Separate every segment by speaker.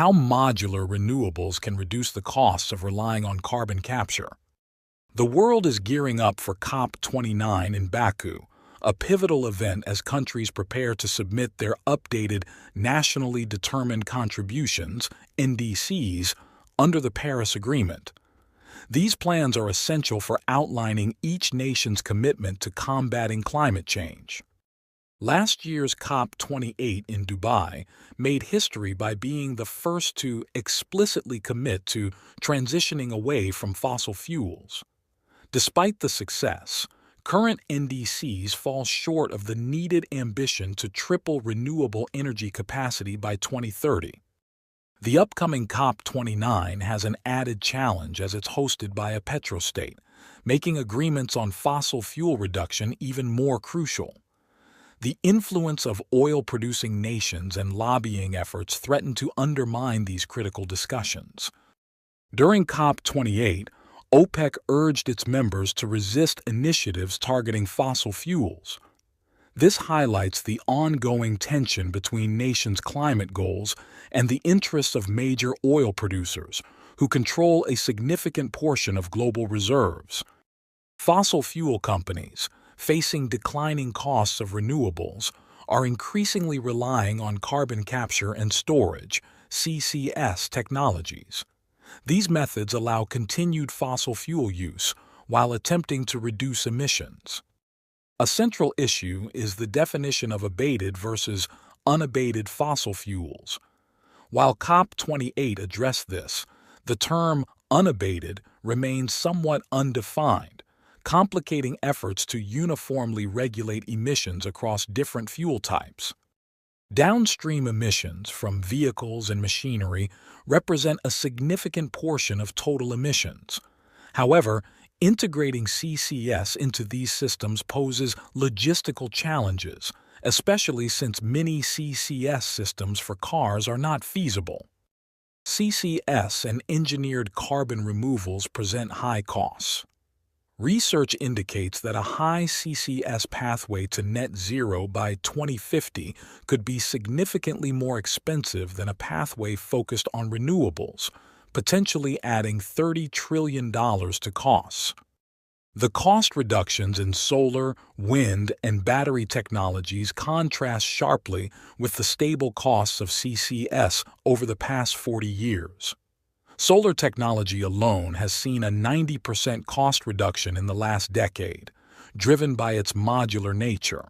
Speaker 1: How modular renewables can reduce the costs of relying on carbon capture. The world is gearing up for COP29 in Baku, a pivotal event as countries prepare to submit their updated nationally determined contributions, NDCs, under the Paris Agreement. These plans are essential for outlining each nation's commitment to combating climate change. Last year's COP28 in Dubai made history by being the first to explicitly commit to transitioning away from fossil fuels. Despite the success, current NDCs fall short of the needed ambition to triple renewable energy capacity by 2030. The upcoming COP29 has an added challenge as it's hosted by a petrostate, making agreements on fossil fuel reduction even more crucial. The influence of oil-producing nations and lobbying efforts threaten to undermine these critical discussions. During COP28, OPEC urged its members to resist initiatives targeting fossil fuels. This highlights the ongoing tension between nations' climate goals and the interests of major oil producers, who control a significant portion of global reserves. Fossil fuel companies, facing declining costs of renewables, are increasingly relying on carbon capture and storage, CCS technologies. These methods allow continued fossil fuel use while attempting to reduce emissions. A central issue is the definition of abated versus unabated fossil fuels. While COP28 addressed this, the term unabated remains somewhat undefined, complicating efforts to uniformly regulate emissions across different fuel types. Downstream emissions from vehicles and machinery represent a significant portion of total emissions. However, integrating CCS into these systems poses logistical challenges, especially since many CCS systems for cars are not feasible. CCS and engineered carbon removals present high costs. Research indicates that a high CCS pathway to net zero by 2050 could be significantly more expensive than a pathway focused on renewables, potentially adding $30 trillion to costs. The cost reductions in solar, wind, and battery technologies contrast sharply with the stable costs of CCS over the past 40 years. Solar technology alone has seen a 90% cost reduction in the last decade, driven by its modular nature.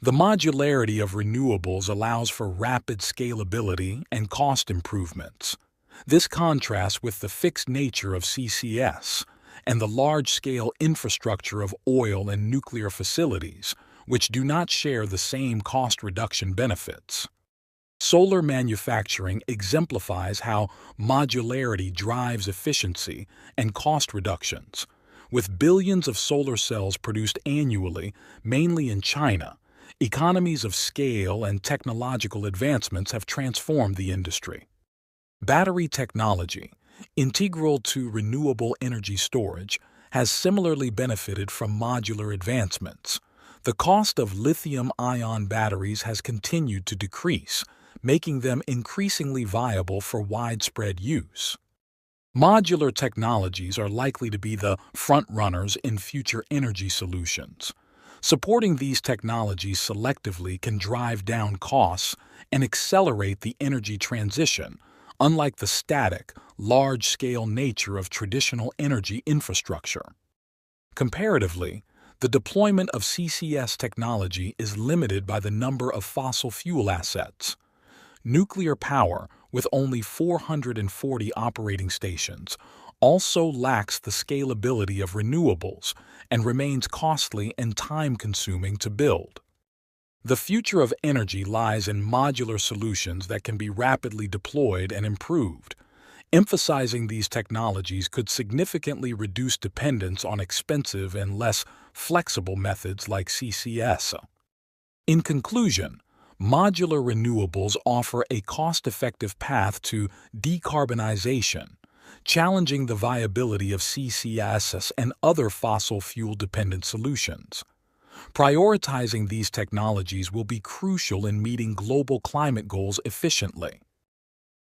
Speaker 1: The modularity of renewables allows for rapid scalability and cost improvements. This contrasts with the fixed nature of CCS and the large-scale infrastructure of oil and nuclear facilities, which do not share the same cost reduction benefits. Solar manufacturing exemplifies how modularity drives efficiency and cost reductions. With billions of solar cells produced annually, mainly in China, economies of scale and technological advancements have transformed the industry. Battery technology, integral to renewable energy storage, has similarly benefited from modular advancements. The cost of lithium-ion batteries has continued to decrease, making them increasingly viable for widespread use. Modular technologies are likely to be the front-runners in future energy solutions. Supporting these technologies selectively can drive down costs and accelerate the energy transition, unlike the static, large-scale nature of traditional energy infrastructure. Comparatively, the deployment of CCS technology is limited by the number of fossil fuel assets. Nuclear power, with only 440 operating stations, also lacks the scalability of renewables and remains costly and time-consuming to build. The future of energy lies in modular solutions that can be rapidly deployed and improved. Emphasizing these technologies could significantly reduce dependence on expensive and less flexible methods like CCS. In conclusion, modular renewables offer a cost-effective path to decarbonization, challenging the viability of CCS and other fossil fuel-dependent solutions. Prioritizing these technologies will be crucial in meeting global climate goals efficiently.